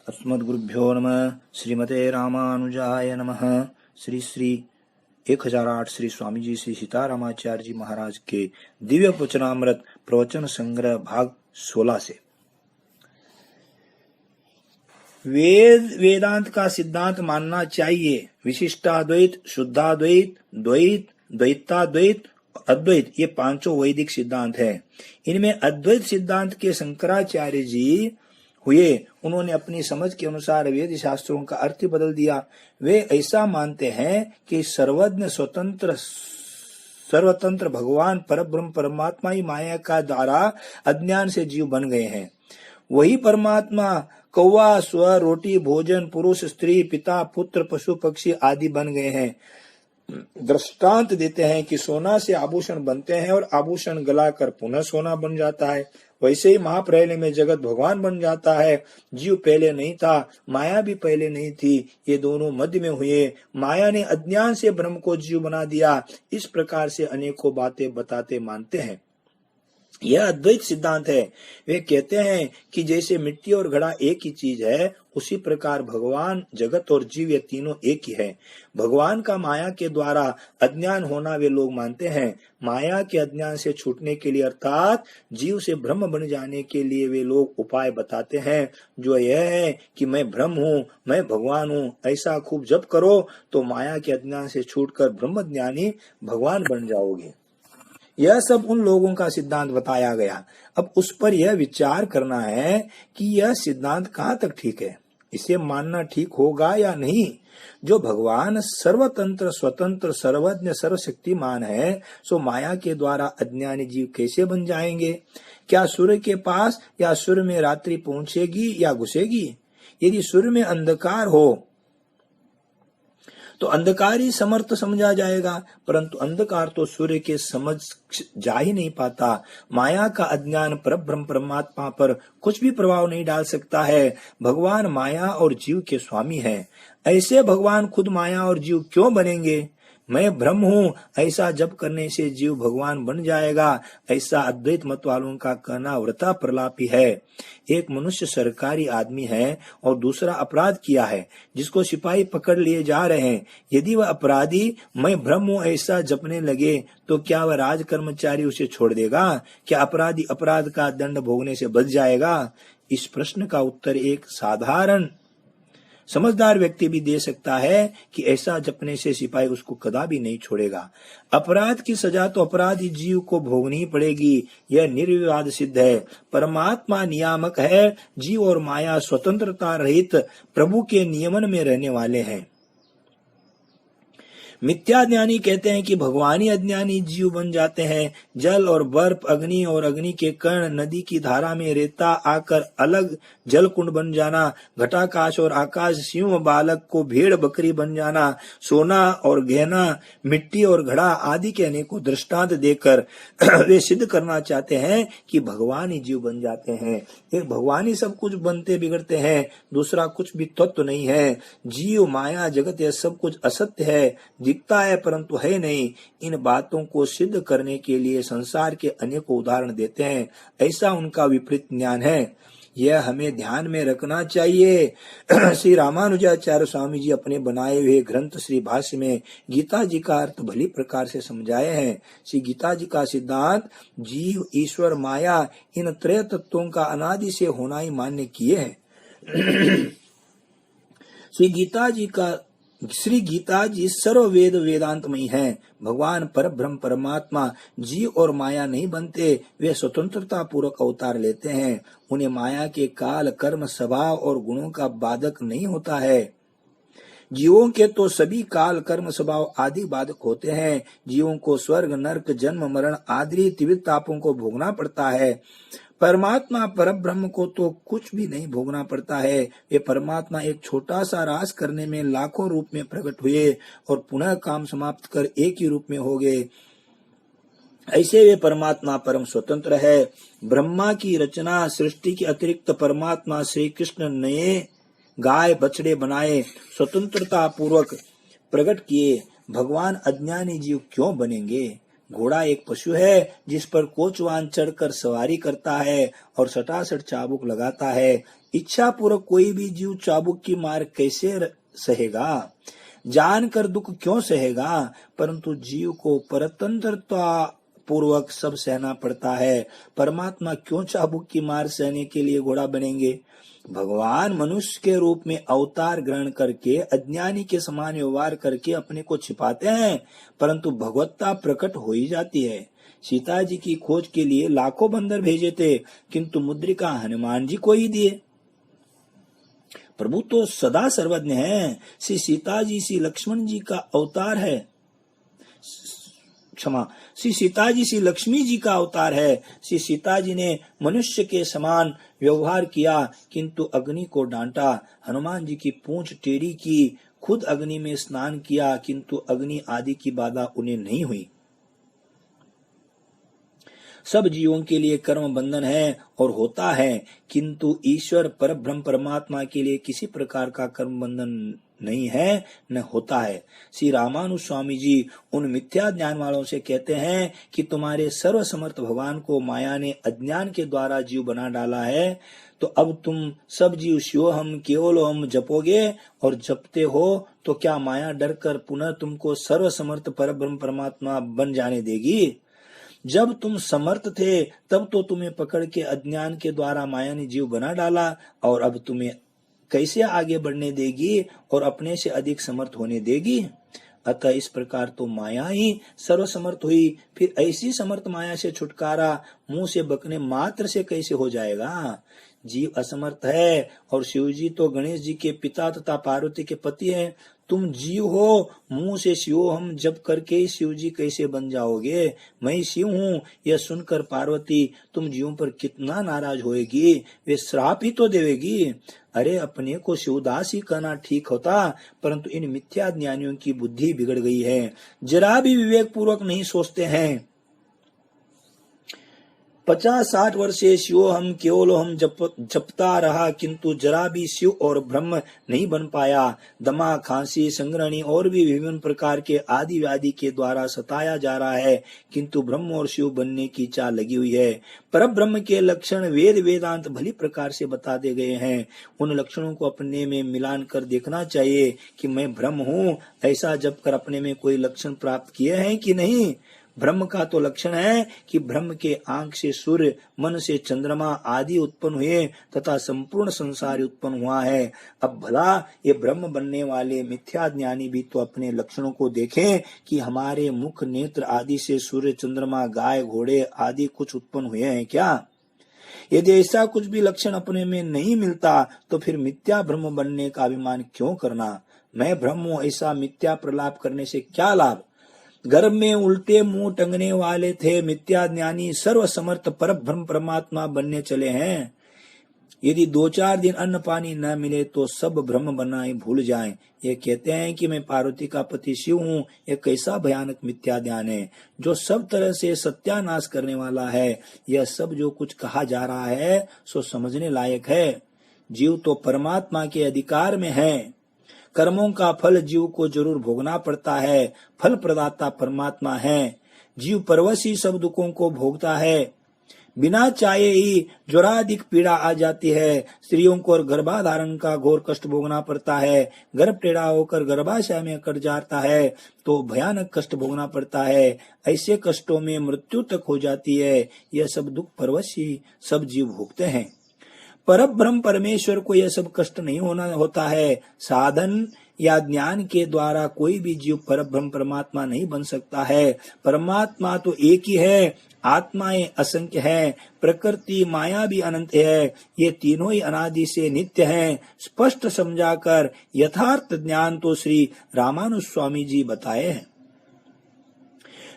अस्मद्गुरुभ्यो नमः। श्रीमते रामानुजाय नमः। श्री 1008 श्री स्वामी जी श्री सीतारामाचार्य जी महाराज के दिव्य वचनामृत प्रवचन संग्रह भाग 16 से। वेदांत का सिद्धांत मानना चाहिए। विशिष्टाद्वैत, शुद्धाद्वैत, द्वैत, द्वैताद्वैत, अद्वैत, ये पांचों वैदिक सिद्धांत है। इनमें अद्वैत सिद्धांत के शंकराचार्य जी हुए। उन्होंने अपनी समझ के अनुसार वेद शास्त्रों का अर्थ बदल दिया। वे ऐसा मानते हैं कि सर्वज्ञ सर्वतंत्र भगवान परब्रह्म परमात्मा ही माया का द्वारा अज्ञान से जीव बन गए हैं। वही परमात्मा कौवा, स्वर, रोटी, भोजन, पुरुष, स्त्री, पिता, पुत्र, पशु, पक्षी आदि बन गए हैं। दृष्टांत देते हैं कि सोना से आभूषण बनते हैं और आभूषण गलाकर पुनः सोना बन जाता है। वैसे ही महाप्रलय में जगत भगवान बन जाता है। जीव पहले नहीं था, माया भी पहले नहीं थी, ये दोनों मध्य में हुए। माया ने अज्ञान से ब्रह्म को जीव बना दिया। इस प्रकार से अनेकों बातें बताते मानते हैं। यह अद्वैत सिद्धांत है। वे कहते हैं कि जैसे मिट्टी और घड़ा एक ही चीज है, उसी प्रकार भगवान, जगत और जीव ये तीनों एक ही है। भगवान का माया के द्वारा अज्ञान होना वे लोग मानते हैं। माया के अज्ञान से छूटने के लिए अर्थात जीव से ब्रह्म बन जाने के लिए वे लोग उपाय बताते हैं, जो यह है कि मैं ब्रह्म हूँ, मैं भगवान हूँ। ऐसा खूब जप करो तो माया के अज्ञान से छूटकर ब्रह्म ज्ञानी भगवान बन जाओगे। यह सब उन लोगों का सिद्धांत बताया गया। अब उस पर यह विचार करना है कि यह सिद्धांत कहाँ तक ठीक है, इसे मानना ठीक होगा या नहीं। जो भगवान सर्वतंत्र, स्वतंत्र, सर्वज्ञ, सर्वशक्तिमान है, सो माया के द्वारा अज्ञानी जीव कैसे बन जाएंगे? क्या सूर्य के पास या सूर्य में रात्रि पहुंचेगी या घुसेगी? यदि सूर्य में अंधकार हो तो अंधकार ही समर्थ समझा जाएगा, परंतु अंधकार तो सूर्य के समझ जा ही नहीं पाता। माया का अज्ञान परब्रह्म परमात्मा पर कुछ भी प्रभाव नहीं डाल सकता है। भगवान माया और जीव के स्वामी हैं। ऐसे भगवान खुद माया और जीव क्यों बनेंगे? मैं ब्रह्म हूँ, ऐसा जप करने से जीव भगवान बन जाएगा, ऐसा अद्वैत मत वालों का कहना वृथा प्रलापी है। एक मनुष्य सरकारी आदमी है और दूसरा अपराध किया है, जिसको सिपाही पकड़ लिए जा रहे हैं। यदि वह अपराधी मैं ब्रह्म हूँ ऐसा जपने लगे तो क्या वह राज कर्मचारी उसे छोड़ देगा? क्या अपराधी अपराध का दंड भोगने से बच जाएगा? इस प्रश्न का उत्तर एक साधारण समझदार व्यक्ति भी दे सकता है कि ऐसा जपने से सिपाही उसको कदापि नहीं छोड़ेगा। अपराध की सजा तो अपराधी जीव को भोगनी ही पड़ेगी, यह निर्विवाद सिद्ध है। परमात्मा नियामक है, जीव और माया स्वतंत्रता रहित प्रभु के नियमन में रहने वाले हैं। मिथ्या ज्ञानी कहते हैं कि भगवान ही अज्ञानी जीव बन जाते हैं। जल और बर्फ, अग्नि और अग्नि के कण, नदी की धारा में रेता आकर अलग जल कुंड बन जाना, घटाकाश और आकाश सिंह बालक को भेड़ बकरी बन जाना, सोना और गहना, मिट्टी और घड़ा आदि के अनेकों दृष्टांत देकर वे सिद्ध करना चाहते हैं कि भगवान ही जीव बन जाते हैं। एक भगवान ही सब कुछ बनते बिगड़ते हैं, दूसरा कुछ भी तत्व नहीं है। जीव, माया, जगत यह सब कुछ असत्य है, दिखता है परंतु है नहीं। इन बातों को सिद्ध करने के लिए संसार के अनेकों उदाहरण देते हैं। ऐसा उनका विपरीत ज्ञान है, यह हमें ध्यान में रखना चाहिए। श्री रामानुजाचार्य स्वामी जी अपने बनाए हुए ग्रंथ श्री भाष्य में गीता जी का अर्थ भली प्रकार से समझाए हैं। श्री गीता जी का सिद्धांत जीव, ईश्वर, माया इन त्रय तत्वों का अनादि से होना ही मान्य किए हैं। श्री गीता जी सर्व वेद वेदांतमयी है। भगवान परब्रह्म परमात्मा जीव और माया नहीं बनते, वे स्वतंत्रता पूर्वक अवतार लेते हैं। उन्हें माया के काल, कर्म, स्वभाव और गुणों का बाधक नहीं होता है। जीवों के तो सभी काल, कर्म, स्वभाव आदि बाधक होते हैं। जीवों को स्वर्ग, नरक, जन्म, मरण आदि त्रिविध तापों को भोगना पड़ता है। परमात्मा परब्रह्म को तो कुछ भी नहीं भोगना पड़ता है। वे परमात्मा एक छोटा सा रास करने में लाखों रूप में प्रकट हुए और पुनः काम समाप्त कर एक ही रूप में हो गए। ऐसे वे परमात्मा परम स्वतंत्र है। ब्रह्मा की रचना सृष्टि के अतिरिक्त परमात्मा श्री कृष्ण नए गाय बछड़े बनाए स्वतंत्रता पूर्वक प्रकट किए। भगवान अज्ञानी जीव क्यों बनेंगे? घोड़ा एक पशु है जिस पर कोचवान चढ़कर सवारी करता है और सटासट चाबुक लगाता है। इच्छा पूर्वक कोई भी जीव चाबुक की मार कैसे सहेगा? जानकर दुख क्यों सहेगा? परंतु जीव को परतंत्रता पूर्वक सब सहना पड़ता है। परमात्मा क्यों चाबुक की मार सहने के लिए घोड़ा बनेंगे? भगवान मनुष्य के रूप में अवतार ग्रहण करके अज्ञानी के समान व्यवहार करके अपने को छिपाते हैं, परंतु भगवत्ता प्रकट हो ही जाती है। सीता जी की खोज के लिए लाखों बंदर भेजे थे, किंतु मुद्रिका हनुमान जी को ही दिए। प्रभु तो सदा सर्वज्ञ है। श्री सीता जी श्री लक्ष्मण जी का अवतार है, क्षमा, श्री सीता जी श्री लक्ष्मी जी का अवतार है। श्री सीता जी ने मनुष्य के समान व्यवहार किया, किंतु अग्नि को डांटा। हनुमान जी की पूंछ टेढ़ी की, खुद अग्नि में स्नान किया, किंतु अग्नि आदि की बाधा उन्हें नहीं हुई। सब जीवों के लिए कर्म बंधन है और होता है, किंतु ईश्वर परब्रह्म परमात्मा के लिए किसी प्रकार का कर्म बंधन नहीं है, न होता है। श्री रामानुज स्वामी जी उन मिथ्या ज्ञान वालों से कहते हैं कि तुम्हारे सर्वसमर्थ भगवान को माया ने अज्ञान के द्वारा जीव बना डाला है, तो अब तुम सब जीव शिवोहम केवलोहम जपोगे और जपते हो, तो क्या माया डर कर पुनः तुमको सर्वसमर्थ परब्रह्म परमात्मा बन जाने देगी? जब तुम समर्थ थे तब तो तुम्हें पकड़ के अज्ञान के द्वारा माया ने जीव बना डाला, और अब तुम्हें कैसे आगे बढ़ने देगी और अपने से अधिक समर्थ होने देगी? अतः इस प्रकार तो माया ही सर्वसमर्थ हुई, फिर ऐसी समर्थ माया से छुटकारा मुंह से बकने मात्र से कैसे हो जाएगा? जीव असमर्थ है और शिव जी तो गणेश जी के पिता तथा पार्वती के पति हैं। तुम जीव हो, मुंह से शिव हम जप करके ही शिव जी कैसे बन जाओगे? मैं शिव हूँ यह सुनकर पार्वती तुम जीवों पर कितना नाराज होएगी, वे श्राप ही तो देवेगी। अरे अपने को शिवदास ही कहना ठीक होता, परंतु इन मिथ्या ज्ञानियों की बुद्धि बिगड़ गई है, जरा भी विवेक पूर्वक नहीं सोचते हैं। 50-60 वर्ष से शिव हम केवल हम जपता रहा, किंतु जरा भी शिव और ब्रह्म नहीं बन पाया। दमा, खांसी, संग्रहणी और भी विभिन्न प्रकार के आदि व्याधि के द्वारा सताया जा रहा है, किंतु ब्रह्म और शिव बनने की चाह लगी हुई है। पर ब्रह्म के लक्षण वेद वेदांत भली प्रकार से बता दे गए हैं। उन लक्षणों को अपने में मिलान कर देखना चाहिए कि मैं ब्रह्म हूँ, ऐसा जब कर अपने में कोई लक्षण प्राप्त किए हैं कि नहीं। ब्रह्म का तो लक्षण है कि ब्रह्म के आंख से सूर्य, मन से चंद्रमा आदि उत्पन्न हुए तथा संपूर्ण संसार उत्पन्न हुआ है। अब भला ये ब्रह्म बनने वाले मिथ्या ज्ञानी भी तो अपने लक्षणों को देखें कि हमारे मुख, नेत्र आदि से सूर्य, चंद्रमा, गाय, घोड़े आदि कुछ उत्पन्न हुए हैं क्या? यदि ऐसा कुछ भी लक्षण अपने में नहीं मिलता तो फिर मिथ्या ब्रह्म बनने का अभिमान क्यों करना? मैं ब्रह्म हूँ ऐसा मिथ्या प्रलाप करने से क्या लाभ? गर्भ में उल्टे मुंह टंगने वाले थे मिथ्या ज्ञानी सर्व समर्थ पर ब्रह्म परमात्मा बनने चले हैं। यदि 2-4 दिन अन्न पानी न मिले तो सब ब्रह्म बनना ही भूल जाएं। ये कहते हैं कि मैं पार्वती का पति शिव हूँ। यह कैसा भयानक मिथ्या ज्ञान है जो सब तरह से सत्यानाश करने वाला है। यह सब जो कुछ कहा जा रहा है सो समझने लायक है। जीव तो परमात्मा के अधिकार में है। कर्मों का फल जीव को जरूर भोगना पड़ता है। फल प्रदाता परमात्मा है। जीव परवशी सब दुखों को भोगता है। बिना चाहे ही ज्वराधिक पीड़ा आ जाती है। स्त्रियों को गर्भाधारण का घोर कष्ट भोगना पड़ता है। गर्भ टेढ़ा होकर गर्भाशय में कट जाता है तो भयानक कष्ट भोगना पड़ता है। ऐसे कष्टों में मृत्यु तक हो जाती है। यह सब दुख परवशी सब जीव भोगते हैं। पर ब्रह्म परमेश्वर को यह सब कष्ट नहीं होता है। साधन या ज्ञान के द्वारा कोई भी जीव पर ब्रह्म परमात्मा नहीं बन सकता है। परमात्मा तो एक ही है। आत्माएं असंख्य है। प्रकृति माया भी अनंत है। ये तीनों ही अनादि से नित्य हैं। स्पष्ट समझाकर यथार्थ ज्ञान तो श्री रामानुज स्वामी जी बताए हैं।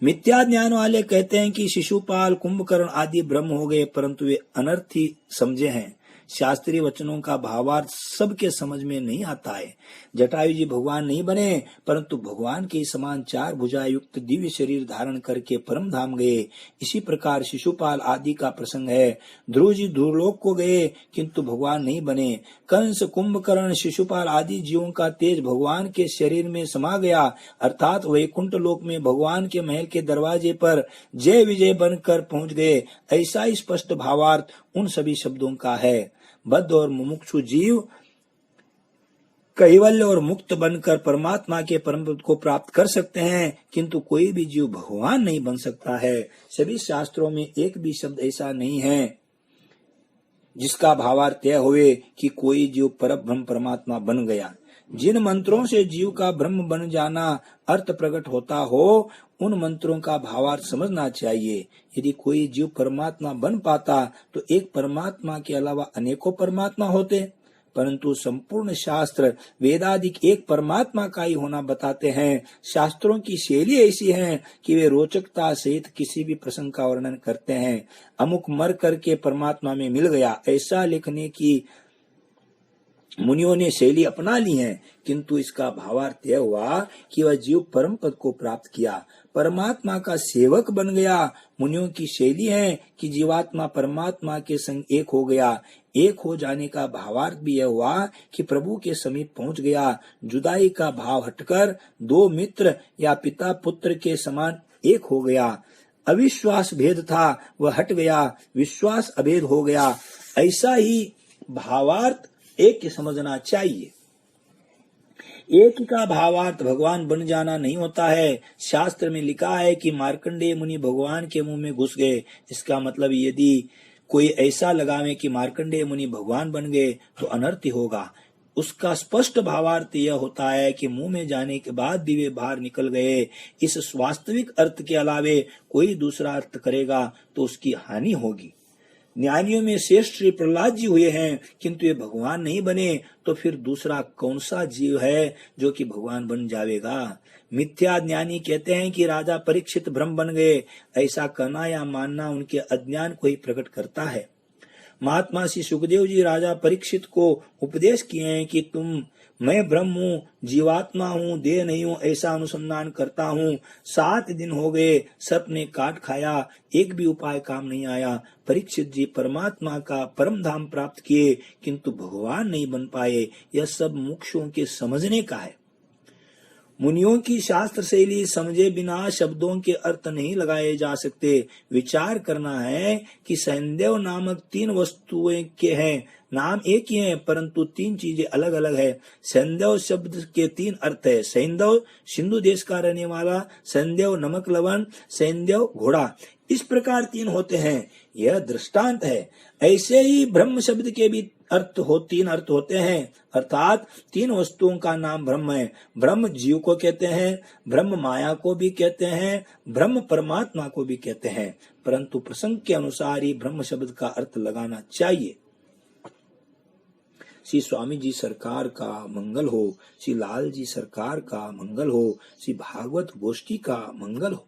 मिथ्या ज्ञान वाले कहते हैं कि शिशुपाल, कुंभकर्ण आदि ब्रह्म हो गए, परंतु वे अनर्थ ही समझे हैं। शास्त्रीय वचनों का भावार्थ सबके समझ में नहीं आता है। जटायु जी भगवान नहीं बने, परंतु भगवान के समान 4 भुजा युक्त दिव्य शरीर धारण करके परम धाम गए। इसी प्रकार शिशुपाल आदि का प्रसंग है। ध्रुव जी ध्रुवलोक को गए, किंतु भगवान नहीं बने। कंस, कुंभकर्ण, शिशुपाल आदि जीवों का तेज भगवान के शरीर में समा गया, अर्थात वैकुंठ लोक में भगवान के महल के दरवाजे पर जय विजय बनकर पहुंच गए। ऐसा ही स्पष्ट भावार्थ उन सभी शब्दों का है। बद्ध और मुमुक्षु जीव कैवल्य और मुक्त बनकर परमात्मा के परम पद को प्राप्त कर सकते हैं, किंतु कोई भी जीव भगवान नहीं बन सकता है। सभी शास्त्रों में एक भी शब्द ऐसा नहीं है जिसका भावार्थ यह हुए कि कोई जीव परब्रह्म परमात्मा बन गया। जिन मंत्रों से जीव का ब्रह्म बन जाना अर्थ प्रकट होता हो, उन मंत्रों का भावार्थ समझना चाहिए। यदि कोई जीव परमात्मा बन पाता तो एक परमात्मा के अलावा अनेकों परमात्मा होते, परंतु संपूर्ण शास्त्र वेदादिक एक परमात्मा का ही होना बताते हैं। शास्त्रों की शैली ऐसी है कि वे रोचकता सहित किसी भी प्रसंग का वर्णन करते हैं। अमुक मर करके परमात्मा में मिल गया, ऐसा लिखने की मुनियों ने शैली अपना ली है, किंतु इसका भावार्थ यह हुआ कि वह जीव परम पद को प्राप्त किया, परमात्मा का सेवक बन गया। मुनियों की शैली है कि जीवात्मा परमात्मा के संग एक हो गया। एक हो जाने का भावार्थ भी यह हुआ कि प्रभु के समीप पहुंच गया। जुदाई का भाव हटकर 2 मित्र या पिता पुत्र के समान एक हो गया। अविश्वास भेद था, वह हट गया, विश्वास अभेद हो गया। ऐसा ही भावार्थ एक ही समझना चाहिए। एक का भावार्थ भगवान बन जाना नहीं होता है। शास्त्र में लिखा है कि मार्कंडेय मुनि भगवान के मुंह में घुस गए। इसका मतलब यदि कोई ऐसा लगावे कि मार्कंडेय मुनि भगवान बन गए तो अनर्थ होगा। उसका स्पष्ट भावार्थ यह होता है कि मुंह में जाने के बाद भी वे बाहर निकल गए। इस वास्तविक अर्थ के अलावे कोई दूसरा अर्थ करेगा तो उसकी हानि होगी। ज्ञानियों में श्रेष्ठ श्री प्रहलाद जी हुए हैं, किंतु ये भगवान नहीं बने, तो फिर दूसरा कौन सा जीव है जो कि भगवान बन जाएगा। मिथ्या ज्ञानी कहते हैं कि राजा परीक्षित ब्रह्म बन गए। ऐसा कहना या मानना उनके अज्ञान को ही प्रकट करता है। महात्मा श्री सुखदेव जी राजा परीक्षित को उपदेश किए हैं कि मैं ब्रह्म हूँ, जीवात्मा हूँ, देह नहीं हूँ, ऐसा अनुसंधान करता हूँ। 7 दिन हो गए, सर्प ने काट खाया, एक भी उपाय काम नहीं आया। परीक्षित जी परमात्मा का परम धाम प्राप्त किए, किंतु भगवान नहीं बन पाए। यह सब मुमुक्षुओं के समझने का है। मुनियों की शास्त्र शैली समझे बिना शब्दों के अर्थ नहीं लगाए जा सकते। विचार करना है कि सैंधव नामक 3 वस्तुएं के हैं, नाम एक ही है, परंतु 3 चीजें अलग अलग है। सैंधव शब्द के 3 अर्थ है। सैंधव सिंधु देश का रहने वाला, सैंधव नमक लवण, सैंधव घोड़ा, इस प्रकार 3 होते हैं। यह दृष्टांत है। ऐसे ही ब्रह्म शब्द के भी 3 अर्थ होते हैं, अर्थात 3 वस्तुओं का नाम ब्रह्म है। ब्रह्म जीव को कहते हैं, ब्रह्म माया को भी कहते हैं, ब्रह्म परमात्मा को भी कहते हैं, परंतु प्रसंग के अनुसार ही ब्रह्म शब्द का अर्थ लगाना चाहिए। श्री स्वामी जी सरकार का मंगल हो, श्री लाल जी सरकार का मंगल हो, श्री भागवत गोष्ठी का मंगल हो।